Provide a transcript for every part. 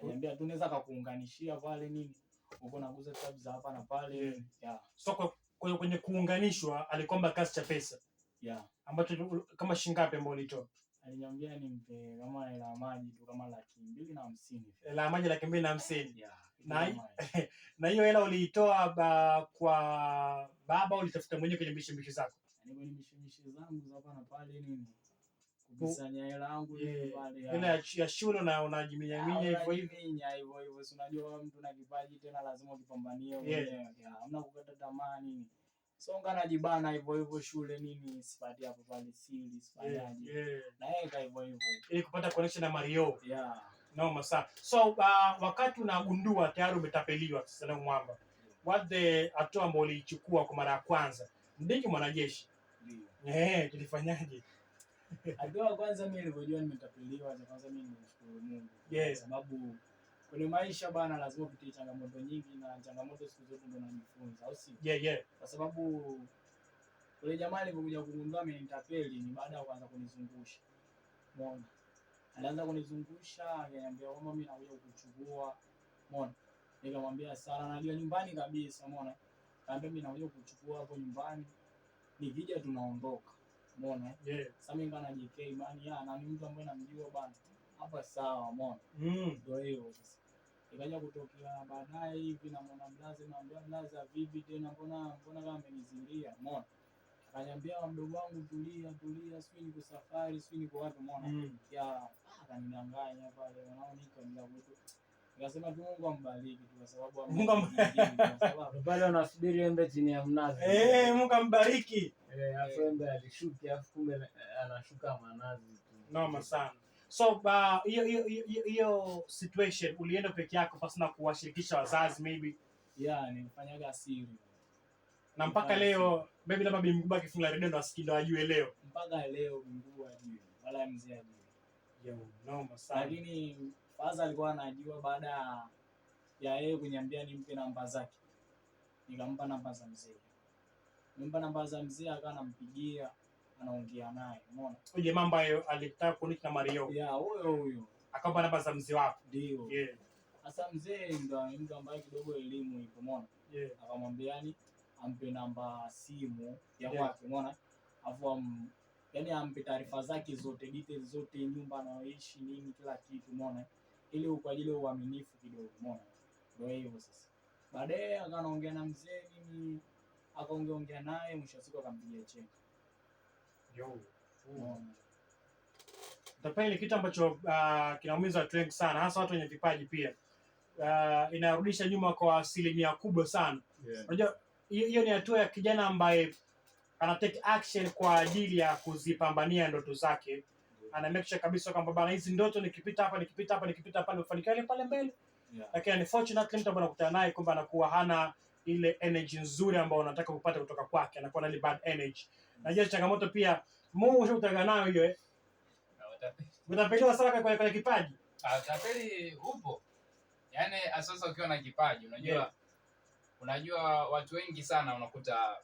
Niambia tunaweza kukuunganishia pale nini. Uko naguza tab za hapa na pale. Yeah. So kwenye kuunganishwa alikomba kiasi cha pesa. Yeah. Ambacho kama shilingi ngapi ambayo ulitoa? Aliniambia nimpe kama hela maji tu kama 250,000. Hela maji 250,000. Yeah. Na hiyo hela uliitoa kwa baba ulitafuta mwenyewe kwenye mishemishe zako? Yaani kwenye mishemishe zangu za hapa na pale nini? Kukusanya hela yangu ile pale. Hela ya shule na unajiminya hivyo hivyo. Si unajua mtu na kipaji tena lazima ukipambanie mwenyewe. Hamna kukata tamaa nini. Songa najibana hivyo shule nini sipati hapo pale sili sifanyaje. Na yeye hivyo. Ili kupata connection na Mario. Yeah. Noma sana. So wakati unagundua tayari umetapeliwa sasa mwamba. What the hatua ambayo ulichukua kwa mara ya kwanza? Ndiki mwanajeshi. Ndio. Tulifanyaje? Hatua kwanza mimi nilipojua nimetapeliwa kwanza mimi nimshukuru Mungu. Yes. Sababu kwenye maisha bana lazima upitie changamoto nyingi na changamoto siku zote ndio unajifunza, au si? Kwa sababu yule jamaa alipokuja kugundua amenitapeli ni baada ya kuanza kunizungusha. Umeona? Alianza kunizungusha, akaniambia kwamba mimi nakuja kukuchukua. Umeona? Nikamwambia sala najua nyumbani kabisa, umeona? Kaambia mimi nakuja kukuchukua hapo nyumbani. Nikija tunaondoka. Umeona? Sasa mimi ngana JK imani na ni mtu ambaye namjua bana. Hapa sawa, umeona? Ndio hiyo sasa. Ikaja kutokea baadaye hivi na mwana mlaze naambia mlaza vipi tena mbona kama amenizingia, umeona? Akaniambia mdogo wangu tulia, sio niko safari, sio niko wapi, umeona? Akanidanganya pale, unaona nikaenda kwetu. Nikasema tu Mungu ambariki tu kwa sababu Mungu ambariki. Pale unasubiri embe chini ya mnazi. Mungu ambariki. Afu embe alishuka afu kumbe anashuka manazi tu. Noma sana. So hiyo situation ulienda peke yako pasina kuwashirikisha wazazi maybe? Nilifanyaga siri. Na mpaka leo maybe labda bibi mkubwa akifunga redio ndo asikindo ajue leo. Mpaka leo bibi mkubwa ajue. Wala mzee ajue. Noma sana. Lakini faza alikuwa anajua baada ya yeye kuniambia nimpe namba zake. Nikampa namba za mzee. Nimpa namba za mzee akawa anampigia. Anaongea naye, umeona? Huyo jamaa ambaye alitaka kunika na Mario. Huyo. Akampa namba za mzee wako. Ndio. Sasa mzee ndo mtu ambaye kidogo elimu ipo, umeona? Akamwambia yani ampe namba simu ya wake, umeona? Afu yani ampe taarifa zake zote, details zote, nyumba anaoishi nini, kila kitu, umeona? Ili kwa ajili ya uaminifu kidogo, umeona? Ndio hiyo sasa. Baadaye akaongea na mzee nini, akaongea naye, mwisho siku akampigia cheki. Tapeli kitu ambacho kinaumiza watu wengi sana, hasa watu wenye vipaji pia. Inarudisha nyuma kwa asilimia kubwa sana. Unajua hiyo ni hatua ya kijana ambaye ana take action kwa ajili ya kuzipambania ndoto zake. Ana make sure kabisa kwamba bana hizi ndoto nikipita hapa nifanikiwe pale mbele. Lakini unfortunately mtu ambaye anakutana naye kwamba anakuwa hana ile energy nzuri ambayo unataka kupata kutoka kwake, anakuwa na ile bad energy. Najua changamoto pia Mungu ushautaka nayo hiyo Utapeliwa sana kwa kipaji. Utapeli upo. Yaani sasa ukiwa na kipaji unajua watu wengi sana unakuta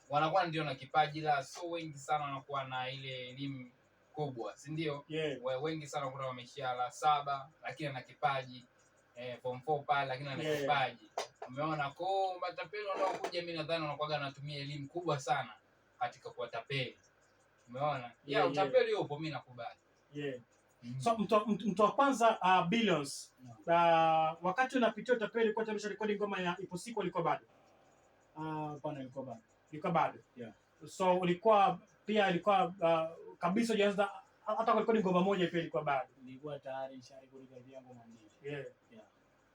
wanakuwa ndio na kipaji la so wengi sana wanakuwa na ile elimu kubwa, si ndio? Wengi sana kuna wameshala 7 lakini ana kipaji form 4 pale lakini ana kipaji. Umeona kwa matapeli wanaokuja mimi nadhani wanakuwa wanatumia elimu kubwa sana katika kuwatapeli. Umeona? Utapeli upo mimi nakubali. So mtu wa kwanza Billions. Wakati unapitia utapeli kwa tamasha rekodi ngoma ya Ipo Siku ilikuwa bado. Hapana ilikuwa bado. So ilikuwa kabisa hujaanza hata kwa rekodi ngoma moja pia ilikuwa bado. Ilikuwa tayari nisharekodi karibia ngoma mbili.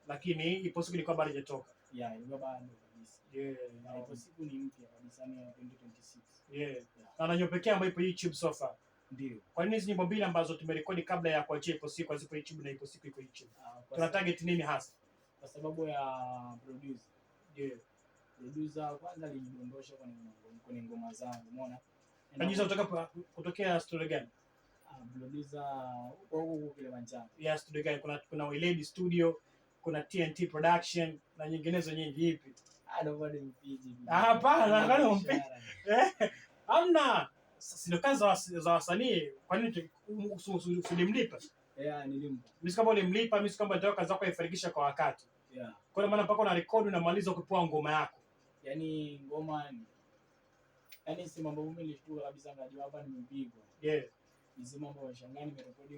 Lakini Ipo Siku ilikuwa bado haijatoka. Ilikuwa bado kabisa. Ipo Siku ni mpya kabisa ni 2026. Na nyimbo pekee ambayo ipo YouTube so far. Ndio. Kwa nini hizo nyimbo mbili ambazo tumerekodi kabla ya kuachia Ipo Siku zipo YouTube na Ipo Siku iko YouTube? Tuna target nini hasa? Kwa sababu ya producer. Producer kwanza alinidondosha kwenye ngoma zangu, umeona? Unajua kutokea studio gani? Producer huko Kilimanjaro. Studio gani? Kuna Weledi Studio, kuna TNT Production na nyinginezo nyingi ipi? Nobody mpiji. Hapana, ngani mpiji. Hamna. Sio kazi za wasanii. Kwa nini usimlipa? Yeah, nilimpa. Mimi kama ulimlipa, mimi kama ndio kazi yako ifarikisha kwa wakati. Yeah. Kwa maana mpaka una record unamaliza ukipoa ngoma yako. Yaani ngoma ni yaani si mambo mimi nilishtuka kabisa ngajua hapa nimepigwa. Yeah. Hizi mambo ya shangani nimerekodi